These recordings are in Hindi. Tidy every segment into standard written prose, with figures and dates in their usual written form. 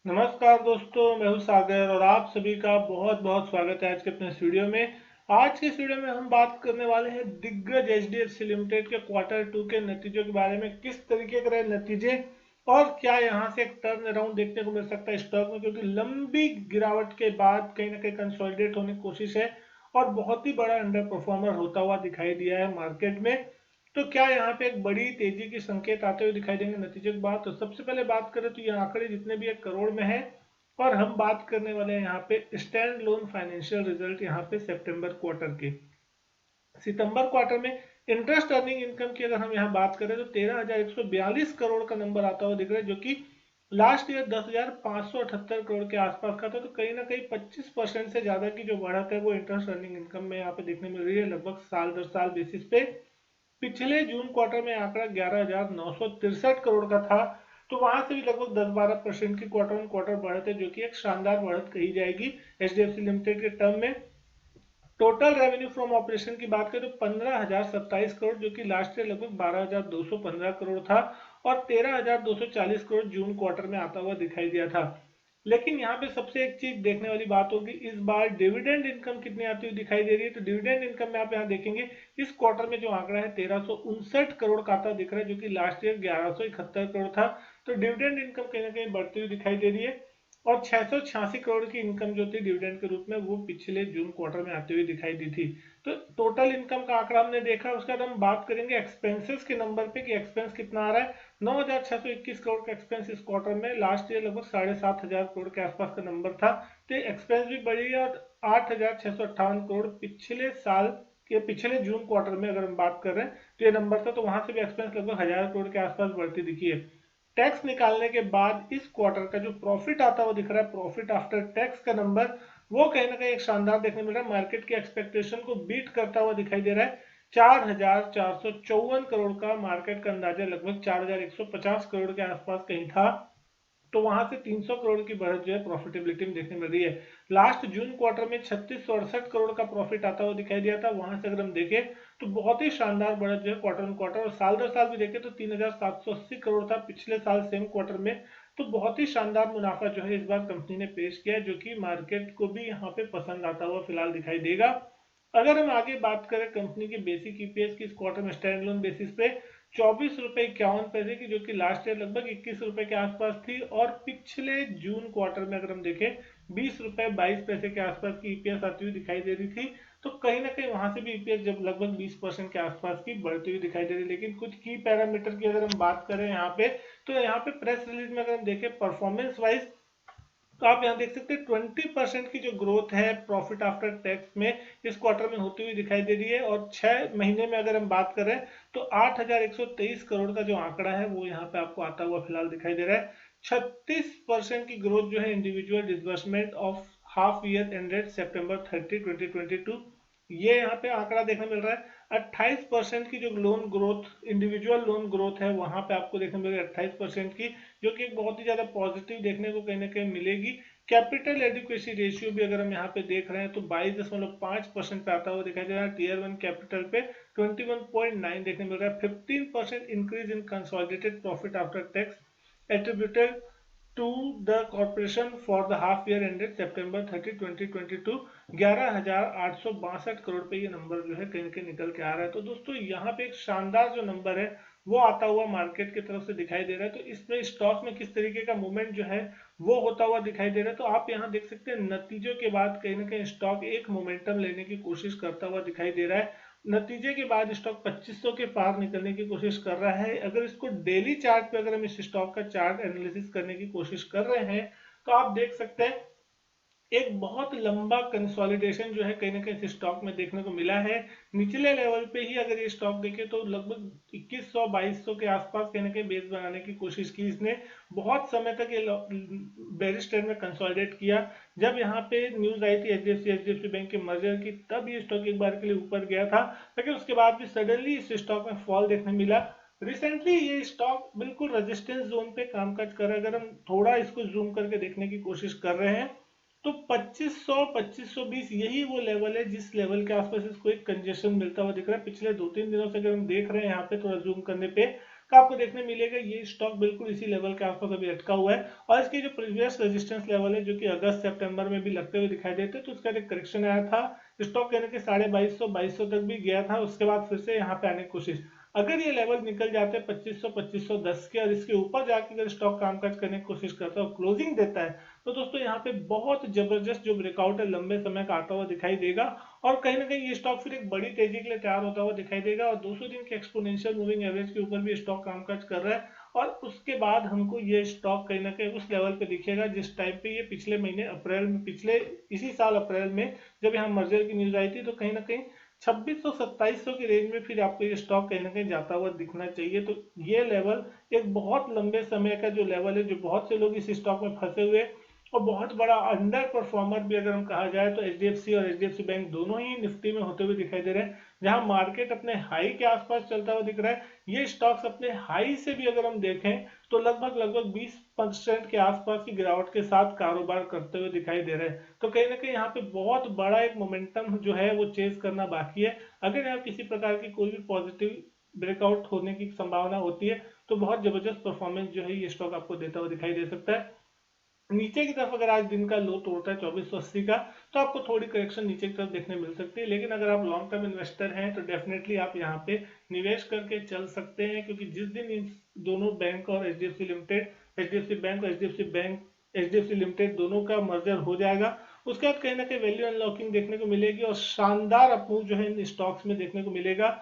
नमस्कार दोस्तों, मैं हूं सागर और आप सभी का बहुत बहुत स्वागत है आज के अपने इस वीडियो में। आज के इस वीडियो में हम बात करने वाले हैं दिग्गज एचडीएफसी लिमिटेड के क्वार्टर 2 के नतीजों के बारे में। किस तरीके के रहे नतीजे और क्या यहां से एक टर्न अराउंड देखने को मिल सकता है स्टॉक में, क्योंकि लंबी गिरावट के बाद कहीं ना कहीं कंसोलिडेट होने की कोशिश है और बहुत ही बड़ा अंडर परफॉर्मर होता हुआ दिखाई दिया है मार्केट में। तो क्या यहाँ पे एक बड़ी तेजी के संकेत आते हुए दिखाई देंगे नतीजे के बाद? तो सबसे पहले बात करें तो ये आंकड़े जितने भी 1 करोड़ में है और हम बात करने वाले हैं यहाँ पे स्टैंड लोन फाइनेंशियल रिजल्ट यहाँ पे सितंबर क्वार्टर के। सितंबर क्वार्टर में इंटरेस्ट अर्निंग इनकम की अगर हम यहाँ बात करें तो 13,142 करोड़ का नंबर आता हुआ दिख रहा है, जो कि लास्ट ईयर 10,578 करोड़ के आसपास का था। तो कहीं ना कहीं 25% से ज्यादा की जो बढ़त है वो इंटरेस्ट अर्निंग इनकम में यहाँ पे देखने मिल रही है, लगभग साल दर साल बेसिस पे। पिछले जून क्वार्टर में आंकड़ा 11,963 करोड़ का था, तो वहां से भी लगभग 10-12% की क्वार्टर ऑन क्वार्टर बढ़त है, जो कि एक शानदार बढ़त कही जाएगी एचडीएफसी लिमिटेड के टर्म में। टोटल रेवेन्यू फ्रॉम ऑपरेशन की बात करें तो 15,027 करोड़, जो कि लास्ट ईयर लगभग 12,215 करोड़ था और 13,240 करोड़ जून क्वार्टर में आता हुआ दिखाई दिया था। लेकिन यहाँ पे सबसे एक चीज देखने वाली बात होगी, इस बार डिविडेंड इनकम कितनी आती हुई दिखाई दे रही है। तो डिविडेंड इनकम में आप यहाँ देखेंगे इस क्वार्टर में जो आंकड़ा है 1359 करोड़ का आता दिख रहा है, जो कि लास्ट ईयर 1171 करोड़ था। तो डिविडेंड इनकम कहीं ना कहीं बढ़ती हुई दिखाई दे रही है और 686 करोड़ की इनकम जो थी डिविडेंड के रूप में वो पिछले जून क्वार्टर में आती हुई दिखाई दी थी। तो टोटल इनकम का आंकड़ा हमने देखा। उसके बाद हम बात करेंगे एक्सपेंसेस के नंबर पे कि एक्सपेंस कितना आ रहा है। 9,621 करोड़ का एक्सपेंस इस क्वार्टर में, लास्ट ईयर लगभग 7,500 करोड़ के आसपास का नंबर था। तो एक्सपेंस भी बढ़ी है और 8,658 करोड़ पिछले साल के पिछले जून क्वार्टर में अगर हम बात कर रहे हैं तो ये नंबर था, तो वहां से भी एक्सपेंस लगभग 1,000 करोड़ के आसपास बढ़ती दिखी है। टैक्स निकालने के बाद इस क्वार्टर का जो प्रॉफिट आता हुआ दिख रहा है, प्रॉफिट आफ्टर टैक्स का नंबर, वो कहीं ना कहीं एक शानदार देखने मिल रहा है, मार्केट की एक्सपेक्टेशन को बीट करता हुआ दिखाई दे रहा है। 4,454 करोड़ का मार्केट का अंदाजा लगभग 4,150 करोड़ के आसपास कहीं था। तो वहां से 300 करोड़ की बढ़त जो है प्रॉफिटेबिलिटी में देखने मिल रही है। लास्ट जून क्वार्टर में 3668 करोड़ का प्रॉफिट आता हुआ दिखाई दिया था, वहां से अगर हम देखें तो बहुत ही शानदार बढ़त जो है क्वार्टर ऑन क्वार्टर और साल दर साल भी देखें तो 3,780 करोड़ था पिछले साल सेम क्वार्टर में। तो बहुत ही शानदार मुनाफा जो है इस बार कंपनी ने पेश किया है, जो कि मार्केट को भी यहाँ पे पसंद आता हुआ फिलहाल दिखाई देगा। अगर हम आगे बात करें कंपनी के बेसिक ईपीएस की इस क्वार्टर में स्टैंड लोन बेसिस पे 24 रुपए 51 पैसे की, जो कि लास्ट ईयर लगभग 21 रुपए के आसपास थी, और पिछले जून क्वार्टर में अगर हम देखें 20 रुपए 22 पैसे के आसपास की ईपीएस आती हुई दिखाई दे रही थी। तो कहीं ना कहीं वहां से भी ईपीएस जब लगभग 20% के आसपास की बढ़ती हुई दिखाई दे रही है। लेकिन कुछ की पैरामीटर की अगर हम बात करें यहाँ पे, तो यहाँ पे प्रेस रिलीज में अगर हम देखें परफॉर्मेंस वाइज, तो आप यहाँ देख सकते हैं 20% की जो ग्रोथ है प्रॉफिट आफ्टर टैक्स में इस क्वार्टर में होती हुई दिखाई दे रही है। और 6 महीने में अगर हम बात करें तो 8,123 करोड़ का जो आंकड़ा है वो यहाँ पे आपको आता हुआ फिलहाल दिखाई दे रहा है। 36% की ग्रोथ जो है individual disbursement of half year ended September 30 2022, ये यहाँ पे आंकड़ा देखने मिल रहा है। 28% की जो loan growth individual loan growth है वहां पे आपको देखने मिल रही है 28% की, जो कि एक बहुत ही ज्यादा पॉजिटिव देखने को कहीं ना कहीं मिलेगी। कैपिटल एडिक्वेसी रेशियो भी अगर हम यहाँ पे देख रहे हैं तो 22.5% पे आता हुआ दिखाई दे रहा है। टीयर 1 कैपिटल पे 21.9 देखने मिल रहा है। 15% increase in consolidated profit after tax attributed to the corporation for the half year ended September 30 2022, 11,862 crore पे ये नंबर जो है कहीं ना कहीं निकल के आ रहा है। तो दोस्तों यहाँ पे एक शानदार जो नंबर है वो आता हुआ मार्केट की तरफ से दिखाई दे रहा है। तो इसमें स्टॉक में किस तरीके का मूवमेंट जो है वो होता हुआ दिखाई दे रहा है, तो आप यहाँ देख सकते हैं नतीजों के बाद कहीं ना कहीं स्टॉक एक मोमेंटम लेने की कोशिश करता हुआ दिखाई दे रहा है। नतीजे के बाद स्टॉक 2500 के पार निकलने की कोशिश कर रहा है। अगर इसको डेली चार्ट पे अगर हम इस स्टॉक का चार्ट एनालिसिस करने की कोशिश कर रहे हैं तो आप देख सकते हैं एक बहुत लंबा कंसोलिडेशन जो है कहीं ना कहीं इस स्टॉक में देखने को मिला है। निचले लेवल पे ही अगर ये स्टॉक देखे तो लगभग 2100 2200 के आसपास कहीं ना कहीं बेस बनाने की कोशिश की इसने। बहुत समय तक ये बेरिश ट्रेंड में कंसोलिडेट किया। जब यहाँ पे न्यूज आई थी एचडीएफसी बैंक के मर्जर की, तब ये स्टॉक एक बार के लिए ऊपर गया था, लेकिन उसके बाद भी सडनली इस स्टॉक में फॉल देखने मिला। रिसेंटली ये स्टॉक बिल्कुल रेजिस्टेंस जोन पे कामकाज कर रहा है। अगर हम थोड़ा इसको जूम करके देखने की कोशिश कर रहे हैं तो 2500 2520 यही वो लेवल है जिस लेवल के आसपास इसको एक कंजेशन मिलता हुआ दिख रहा है। पिछले 2-3 दिनों से अगर हम देख रहे हैं यहाँ पे थोड़ा जूम करने पे का आपको देखने मिलेगा। ये स्टॉक बिल्कुल इसी लेवल के आसपास अभी अटका हुआ है और इसकी जो प्रीवियस रेजिस्टेंस लेवल है जो कि अगस्त सितंबर में भी लगते हुए दिखाई देते, तो उसका एक करेक्शन आया था। स्टॉक कहने के 2250 तक भी गया था, उसके बाद फिर से यहाँ पे आने की कोशिश। अगर ये लेवल निकल जाते हैं 2500-2510 के और इसके ऊपर जाके अगर स्टॉक कामकाज करने की कोशिश करता है और क्लोजिंग देता है, तो दोस्तों यहाँ पे बहुत जबरदस्त जो ब्रेकआउट है लंबे समय का आता हुआ दिखाई देगा और कहीं ना कहीं ये स्टॉक फिर एक बड़ी तेजी के लिए तैयार होता हुआ दिखाई देगा और 200 दिन के एक्सपोनेंशियल मूविंग एवरेज के ऊपर भी स्टॉक कामकाज कर रहा है और उसके बाद हमको ये स्टॉक कहीं ना कहीं उस लेवल पे दिखेगा जिस टाइम पे ये पिछले महीने अप्रैल में, पिछले इसी साल अप्रैल में जब यहाँ मर्जर की न्यूज आई थी, तो कहीं ना कहीं 2600-2700 की रेंज में फिर आपको ये स्टॉक कहीं ना कहीं जाता हुआ दिखना चाहिए। तो ये लेवल एक बहुत लंबे समय का जो लेवल है, जो बहुत से लोग इस स्टॉक में फंसे हुए और बहुत बड़ा अंडर परफॉर्मर भी अगर हम कहा जाए तो एचडीएफसी और एचडीएफसी बैंक दोनों ही निफ्टी में होते हुए दिखाई दे रहे हैं। जहां मार्केट अपने हाई के आसपास चलता हुआ दिख रहा है, ये स्टॉक्स अपने हाई से भी अगर हम देखें तो लगभग लगभग 20% के आसपास की गिरावट के साथ कारोबार करते हुए दिखाई दे रहे हैं। तो कहीं ना कहीं यहाँ पे बहुत बड़ा एक मोमेंटम जो है वो चेज करना बाकी है। अगर यहाँ किसी प्रकार की कोई भी पॉजिटिव ब्रेकआउट होने की संभावना होती है तो बहुत जबरदस्त परफॉर्मेंस जो है ये स्टॉक आपको देता हुआ दिखाई दे सकता है। नीचे की तरफ अगर आज दिन का लो तोड़ता है 2480 का, तो आपको थोड़ी करेक्शन नीचे की तरफ देखने मिल सकती है, लेकिन अगर आप लॉन्ग टर्म इन्वेस्टर हैं तो डेफिनेटली आप यहाँ पे निवेश करके चल सकते हैं, क्योंकि जिस दिन इन दोनों बैंक और एचडीएफसी लिमिटेड, एचडीएफसी बैंक और एचडीएफसी लिमिटेड दोनों का मर्जर हो जाएगा, उसके बाद कहीं ना कहीं वैल्यू अनलॉकिंग देखने को मिलेगी और शानदार अपमूव जो है इन स्टॉक्स में देखने को मिलेगा।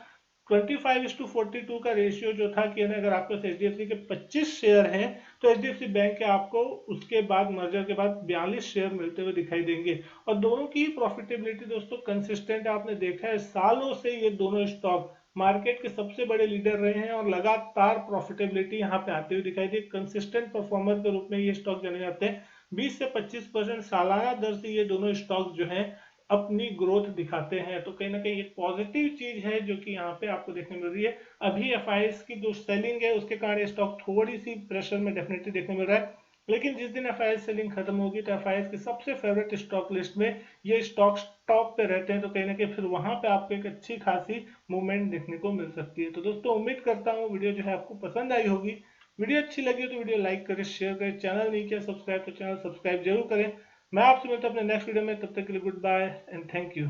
25:42 का रेशियो जो था कि अगर आपके पास एचडीएफसी के 25 शेयर हैं तो एचडीएफसी बैंक के आपको उसके बाद मर्जर के बाद 42 शेयर मिलते हुए दिखाई देंगे और दोनों की प्रॉफिटेबिलिटी दोस्तों कंसिस्टेंट आपने देखा है। सालों से ये दोनों स्टॉक मार्केट के सबसे बड़े लीडर रहे हैं और लगातार प्रॉफिटेबिलिटी यहाँ पे आते हुए दिखाई दी। कंसिस्टेंट परफॉर्मर के रूप में ये स्टॉक जाने जाते हैं। 20 से 25% सालाना दर से ये दोनों स्टॉक जो है अपनी ग्रोथ दिखाते हैं। तो कहीं ना कहीं एक पॉजिटिव चीज है जो कि यहाँ पे आपको देखने मिल रही है। अभी एफआईएस की जो सेलिंग है उसके कारण स्टॉक थोड़ी सी प्रेशर में डेफिनेटली देखने मिल रहा है, लेकिन जिस दिन एफआईएस सेलिंग खत्म होगी तो एफआईएस के सबसे फेवरेट स्टॉक लिस्ट में ये स्टॉक टॉप पे रहते हैं, तो कहीं ना कहीं फिर वहां पे आपको एक अच्छी खासी मूवमेंट देखने को मिल सकती है। तो दोस्तों उम्मीद करता हूँ वीडियो जो है आपको पसंद आई होगी। वीडियो अच्छी लगी हो तो वीडियो लाइक करें, शेयर करें, चैनल नहीं किया सब्सक्राइब तो चैनल सब्सक्राइब जरूर करें। मैं आपसे मिलता हूं अपने नेक्स्ट वीडियो में, तब तक के लिए goodbye and thank you.